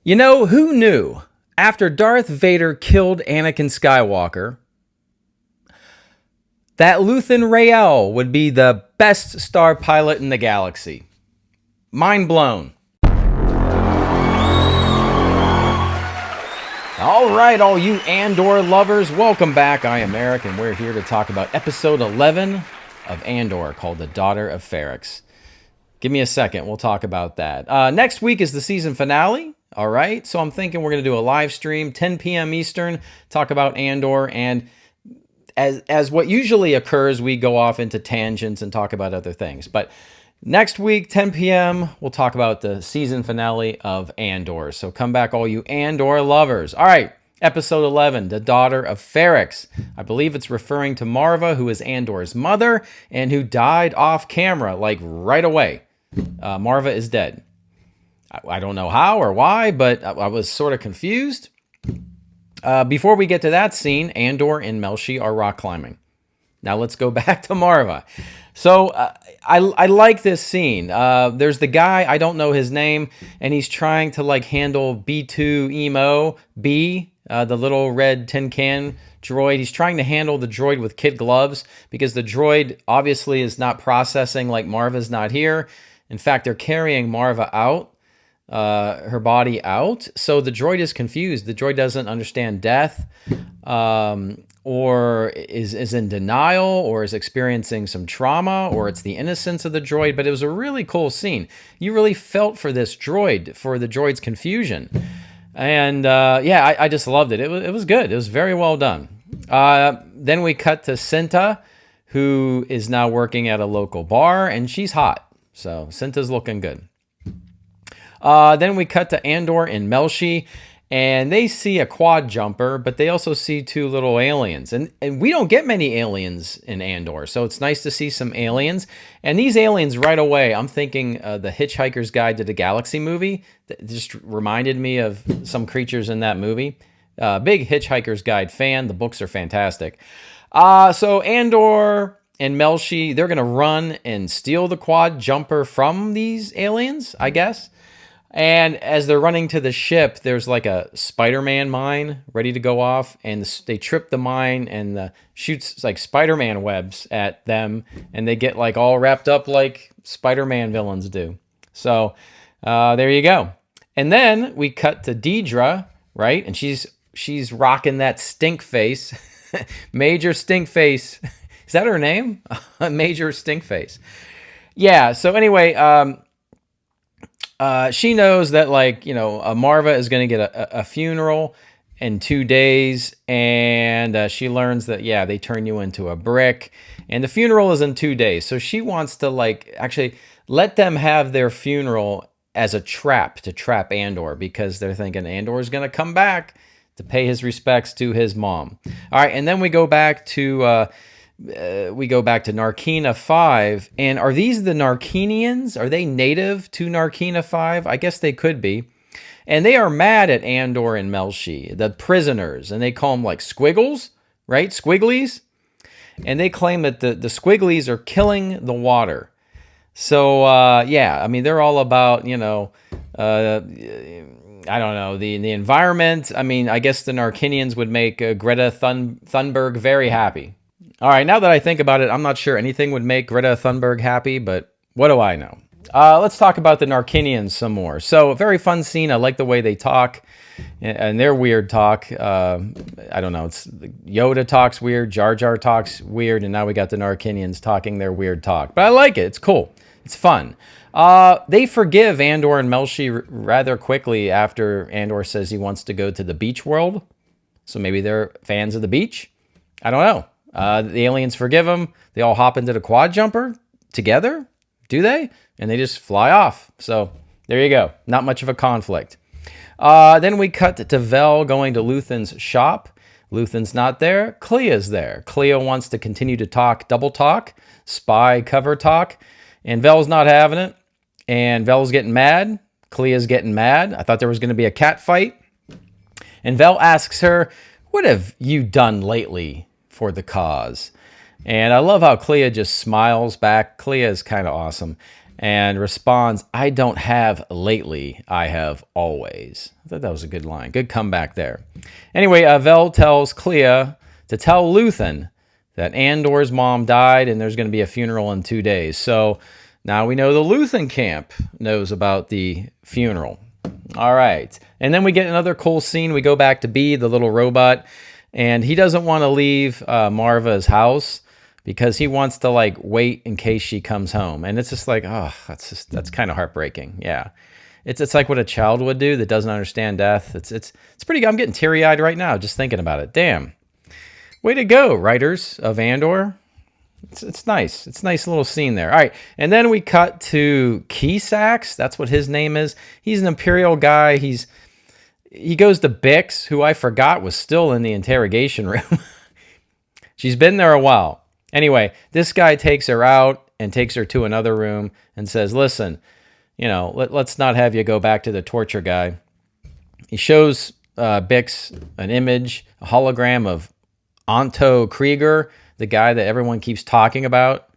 You know, who knew? After Darth Vader killed Anakin Skywalker, that Luthen Rael would be the best star pilot in the galaxy. Mind blown. All right, all you Andor lovers, welcome back. I am Eric, and we're here to talk about episode 11 of Andor, called The Daughter of Ferrix. Give me a second, we'll talk about that. Next week is the season finale. All right, so I'm thinking we're going to do a live stream, 10 p.m. Eastern, talk about Andor, and as what usually occurs, we go off into tangents and talk about other things. But next week, 10 p.m., we'll talk about the season finale of Andor. So come back, all you Andor lovers. All right, episode 11, The Daughter of Ferrix. I believe it's referring to Marva, who is Andor's mother, and who died off camera, like right away. Marva is dead. I don't know how or why, but I was sort of confused. Before we get to that scene, Andor and Melshi are rock climbing. Now let's go back to Marva. So I like this scene. There's the guy, I don't know his name, and he's trying to like handle B2 Emo, B, the little red tin can droid. He's trying to handle the droid with kid gloves because the droid obviously is not processing, like Marva's not here. In fact, they're carrying Marva out. Her body out, so the droid is confused. The droid doesn't understand death, or is in denial, or is experiencing some trauma, or it's the innocence of the droid. But it was a really cool scene. You really felt for this droid, for the droid's confusion, and yeah, I just loved it. It was good. It was very well done. Then we cut to Cinta, who is now working at a local bar, and she's hot. So Cinta's looking good. Then we cut to Andor and Melshi, and they see a quad jumper, but they also see two little aliens. And we don't get many aliens in Andor, so it's nice to see some aliens. And these aliens, right away, I'm thinking the Hitchhiker's Guide to the Galaxy movie. That just reminded me of some creatures in that movie. Big Hitchhiker's Guide fan. The books are fantastic. So Andor and Melshi, they're going to run and steal the quad jumper from these aliens, I guess. And as they're running to the ship, there's like a Spider-Man mine ready to go off, and they trip the mine and shoots like Spider-Man webs at them, and they get like all wrapped up like Spider-Man villains do. So there you go. And then we cut to Deidre, right? And she's rocking that stink face, Major Stink Face. Is that her name? Major Stink Face. Yeah. So anyway. She knows that, like, you know, Marva is going to get a funeral in 2 days, and she learns that, yeah, they turn you into a brick, and the funeral is in 2 days. So she wants to, like, actually let them have their funeral as a trap to trap Andor, because they're thinking Andor is going to come back to pay his respects to his mom. All right, and then we go back to Narkina 5. And are these the Narkinians? Are they native to Narkina 5? I guess they could be. And they are mad at Andor and Melshi, the prisoners. And they call them like squiggles, right? Squigglies. And they claim that the squigglies are killing the water. So, yeah, I mean, they're all about, you know, I don't know, the environment. I mean, I guess the Narkinians would make Greta Thunberg very happy. All right, now that I think about it, I'm not sure anything would make Greta Thunberg happy, but what do I know? Let's talk about the Narkinians some more. So, a very fun scene. I like the way they talk and their weird talk. I don't know. It's Yoda talks weird, Jar Jar talks weird, and now we got the Narkinians talking their weird talk. But I like it. It's cool. It's fun. They forgive Andor and Melshi rather quickly after Andor says he wants to go to the beach world. So maybe they're fans of the beach. I don't know. The aliens forgive them. They all hop into the quad jumper together. Do they? And they just fly off. So there you go. Not much of a conflict. Then we cut to Vel going to Luthen's shop. Luthen's not there. Clea's there. Clea wants to continue to talk, double talk, spy cover talk. And Vel's not having it. And Vel's getting mad. Clea's getting mad. I thought there was going to be a cat fight. And Vel asks her, "What have you done lately for the cause?" And I love how Clea just smiles back. Clea is kind of awesome. and responds, "I don't have lately, I have always." I thought that was a good line. Good comeback there. Anyway, Vel tells Clea to tell Luthen that Andor's mom died and there's going to be a funeral in 2 days. So now we know the Luthen camp knows about the funeral. All right. And then we get another cool scene. We go back to B, the little robot, and he doesn't want to leave Marva's house because he wants to like wait in case she comes home. And it's just like, oh, that's kind of heartbreaking. Yeah. It's like what a child would do that doesn't understand death. It's pretty good. I'm getting teary-eyed right now just thinking about it. Damn. Way to go, writers of Andor. It's nice. It's a nice little scene there. All right. And then we cut to Keysax. That's what his name is. He's an Imperial guy. He goes to Bix, who I forgot was still in the interrogation room. She's been there a while. Anyway, this guy takes her out and takes her to another room and says, listen, let's not have you go back to the torture guy. He shows Bix an image, a hologram of Anto Krieger, the guy that everyone keeps talking about,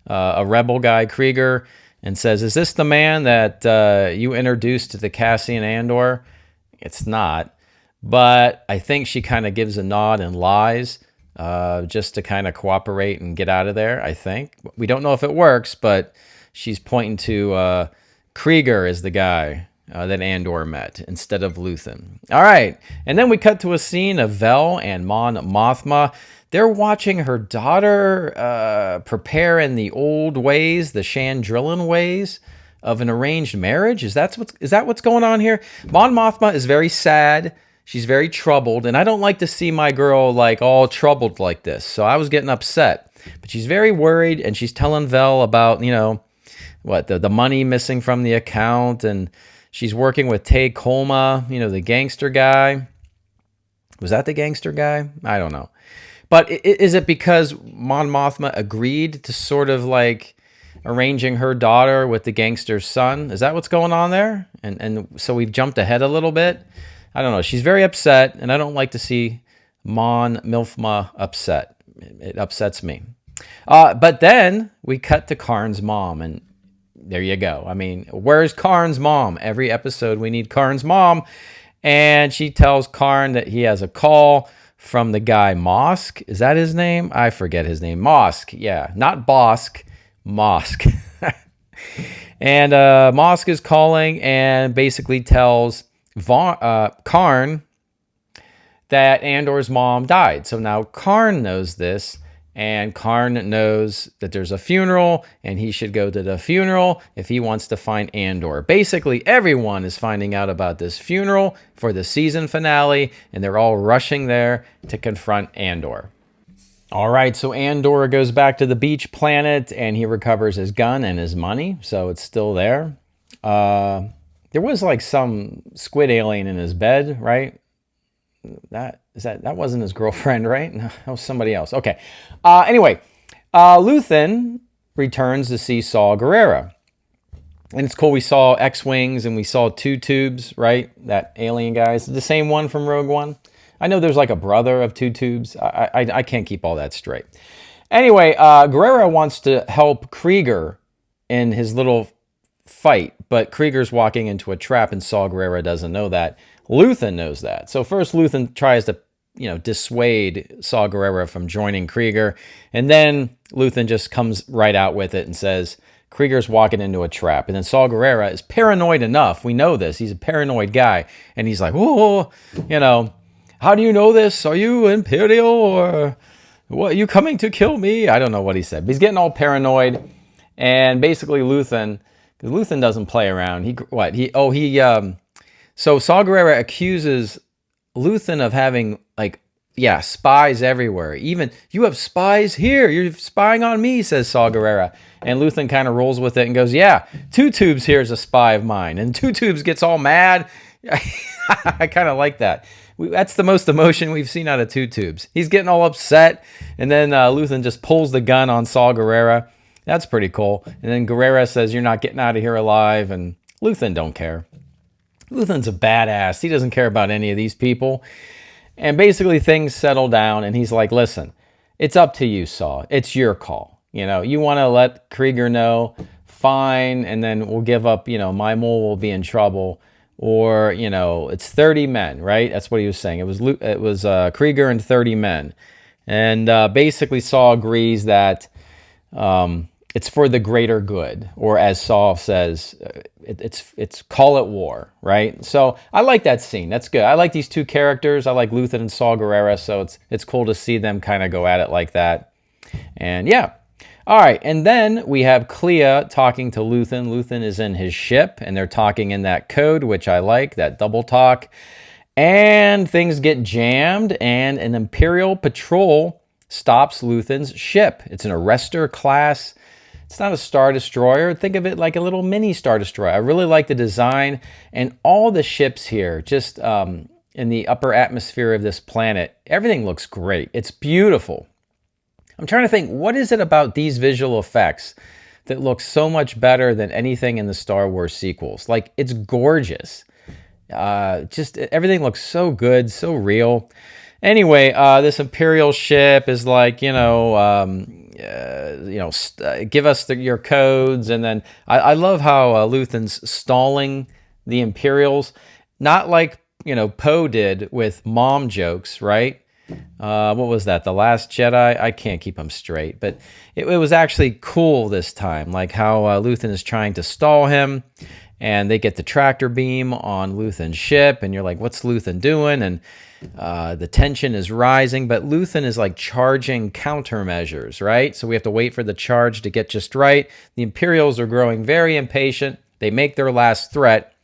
a rebel guy, Krieger, and says, is this the man that you introduced to the Cassian Andor? It's not. But I think she kind of gives a nod and lies just to kind of cooperate and get out of there, I think. We don't know if it works, but she's pointing to Krieger as the guy that Andor met instead of Luthen. All right. And then we cut to a scene of Vel and Mon Mothma. They're watching her daughter prepare in the old ways, the Chandrillan ways of an arranged marriage. Is that what's going on here? Mon Mothma is very sad. She's very troubled, and I don't like to see my girl like all troubled like this. So I was getting upset. But she's very worried, and she's telling Vel about, the money missing from the account, and she's working with Tay Kolma, the gangster guy. Was that the gangster guy? I don't know. But is it because Mon Mothma agreed to sort of like arranging her daughter with the gangster's son? Is that what's going on there? And so we've jumped ahead a little bit. I don't know. She's very upset, and I don't like to see Mon Milfma upset. It upsets me. But then we cut to Karn's mom, and there you go. I mean, where's Karn's mom? Every episode we need Karn's mom. And she tells Karn that he has a call from the guy Mosk. Is that his name? I forget his name. Mosk. Yeah, not Bosk. Mosk. And Mosk is calling and basically tells Karn that Andor's mom died. So now Karn knows this, and Karn knows that there's a funeral, and he should go to the funeral if he wants to find Andor. Basically, everyone is finding out about this funeral for the season finale, and they're all rushing there to confront Andor. All right, so Andor goes back to the beach planet, and he recovers his gun and his money, so it's still there. There was like some squid alien in his bed, right? That wasn't his girlfriend, right? No, that was somebody else. Okay. Anyway, Luthen returns to see Saw Gerrera. And it's cool. We saw X-Wings and we saw two tubes, right? That alien guy. Is it the same one from Rogue One? I know there's like a brother of two tubes. I can't keep all that straight. Anyway, Gerrera wants to help Krieger in his little fight, but Krieger's walking into a trap and Saw Gerrera doesn't know that. Luthen knows that. So first Luthen tries to, dissuade Saw Gerrera from joining Krieger, and then Luthen just comes right out with it and says, Krieger's walking into a trap. And then Saw Gerrera is paranoid enough. We know this. He's a paranoid guy. And he's like, whoa, how do you know this? Are you Imperial or what? Are you coming to kill me? I don't know what he said. But he's getting all paranoid. And basically Luthen doesn't play around. So Saw Gerrera accuses Luthen of having spies everywhere. Even you have spies here. You're spying on me, says Saw Gerrera. And Luthen kind of rolls with it and goes, yeah, Two Tubes here is a spy of mine. And Two Tubes gets all mad. I kind of like that. That's the most emotion we've seen out of Two Tubes. He's getting all upset. And then Luthen just pulls the gun on Saw Gerrera. That's pretty cool. And then Gerrera says, you're not getting out of here alive. And Luthen don't care. Luthen's a badass. He doesn't care about any of these people. And basically things settle down and he's like, listen, it's up to you, Saw. It's your call. You want to let Krieger know, fine, and then we'll give up, my mole will be in trouble. Or, it's 30 men, right? That's what he was saying. It was Krieger and 30 men. And basically Saul agrees that it's for the greater good, or as Saul says, it's call it war, right? So I like that scene. That's good. I like these two characters. I like Luthen and Saul Gerrera, so it's cool to see them kind of go at it like that. And yeah. All right, and then we have Clea talking to Luthen. Luthen is in his ship, and they're talking in that code, which I like, that double talk. And things get jammed, and an Imperial patrol stops Luthen's ship. It's an Arrestor class. It's not a Star Destroyer. Think of it like a little mini Star Destroyer. I really like the design, and all the ships here, just in the upper atmosphere of this planet, everything looks great. It's beautiful. I'm trying to think, what is it about these visual effects that looks so much better than anything in the Star Wars sequels? Like, it's gorgeous. Just everything looks so good, so real. Anyway, this Imperial ship is like, give us your codes. And then I love how Luthen's stalling the Imperials, not like, Poe did with mom jokes, right? What was that? The Last Jedi? I can't keep them straight, but it was actually cool this time, like how Luthen is trying to stall him, and they get the tractor beam on Luthen's ship, and you're like, what's Luthen doing? And the tension is rising, but Luthen is like charging countermeasures, right? So we have to wait for the charge to get just right. The Imperials are growing very impatient. They make their last threat,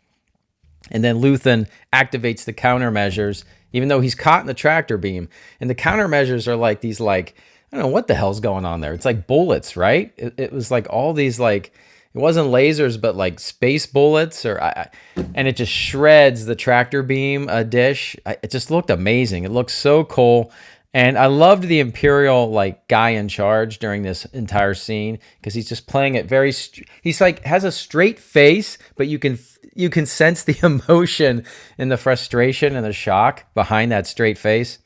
and then Luthen activates the countermeasures, even though he's caught in the tractor beam. And the countermeasures are like these, like, I don't know what the hell's going on there. It's like bullets, right? It was like all these, like, it wasn't lasers, but like space bullets, and it just shreds the tractor beam dish. It just looked amazing. It looked so cool. And I loved the Imperial, like, guy in charge during this entire scene, because he's just playing it very, he's like, has a straight face, but you can sense the emotion and the frustration and the shock behind that straight face.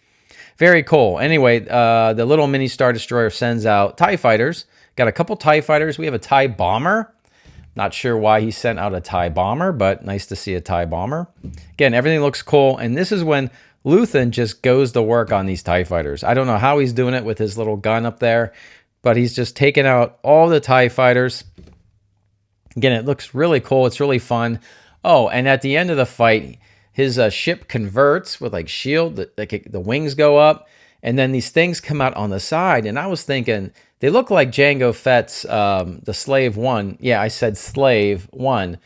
Very cool. Anyway, the little mini Star Destroyer sends out TIE fighters. Got a couple TIE fighters. We have a TIE bomber. Not sure why he sent out a TIE bomber, but nice to see a TIE bomber. Again, everything looks cool. And this is when Luthen just goes to work on these TIE fighters. I don't know how he's doing it with his little gun up there, but he's just taking out all the TIE fighters. Again, it looks really cool. It's really fun. Oh, and at the end of the fight, his ship converts with like shield. The wings go up, and then these things come out on the side. And I was thinking, they look like Jango Fett's the Slave One. Yeah, I said Slave One.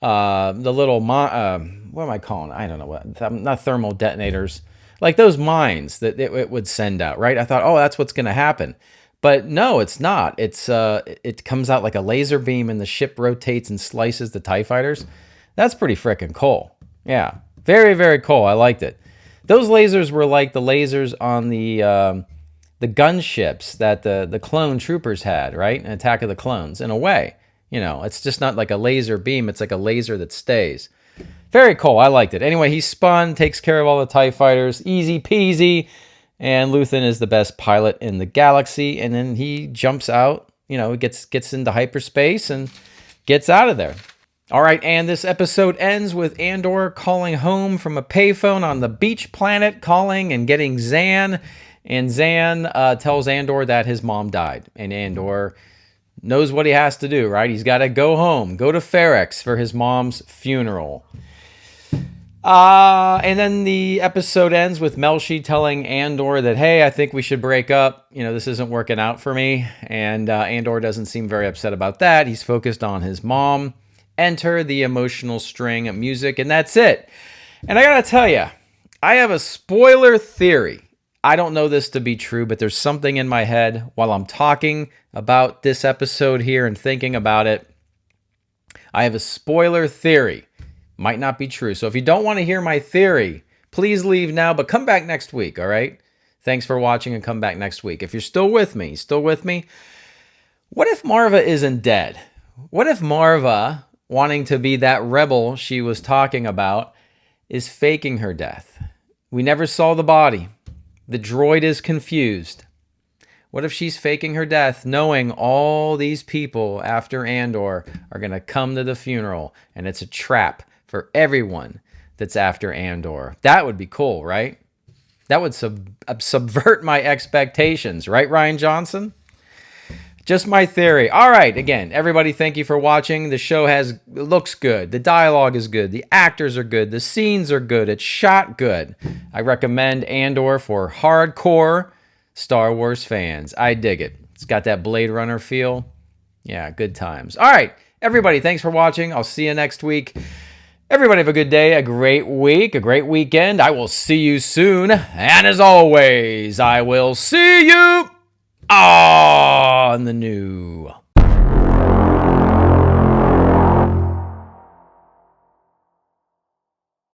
The little, what am I calling it? I don't know what. Not thermal detonators. Like those mines that it would send out, right? I thought, oh, that's what's going to happen. But no, it's not. It comes out like a laser beam, and the ship rotates and slices the TIE fighters. That's pretty freaking cool. Yeah, very, very cool. I liked it. Those lasers were like the lasers on the gunships that the clone troopers had, right? In Attack of the Clones, in a way. It's just not like a laser beam. It's like a laser that stays. Very cool. I liked it. Anyway, he spun, takes care of all the TIE fighters. Easy peasy. And Luthen is the best pilot in the galaxy. And then he jumps out, gets into hyperspace and gets out of there. All right, and this episode ends with Andor calling home from a payphone on the beach planet, calling and getting Zan. And Zan tells Andor that his mom died. And Andor knows what he has to do, right? He's got to go home, go to Ferrix for his mom's funeral. And then the episode ends with Melshi telling Andor that, hey, I think we should break up. This isn't working out for me. And Andor doesn't seem very upset about that. He's focused on his mom. Enter the emotional string of music, and that's it. And I gotta tell you, I have a spoiler theory. I don't know this to be true, but there's something in my head while I'm talking about this episode here and thinking about it. I have a spoiler theory. Might not be true. So if you don't want to hear my theory, please leave now, but come back next week, all right? Thanks for watching, and come back next week. If you're still with me, what if Marva isn't dead? What if Marva, wanting to be that rebel she was talking about, is faking her death? We never saw the body. The droid is confused. What if she's faking her death, knowing all these people after Andor are going to come to the funeral, and it's a trap for everyone that's after Andor? That would be cool, right? That would subvert my expectations, right, Ryan Johnson? Just my theory. All right, again, everybody, thank you for watching. The show looks good. The dialogue is good. The actors are good. The scenes are good. It's shot good. I recommend Andor for hardcore Star Wars fans. I dig it. It's got that Blade Runner feel. Yeah, good times. All right, everybody, thanks for watching. I'll see you next week. Everybody have a good day, a great week, a great weekend. I will see you soon. And as always, I will see you on the new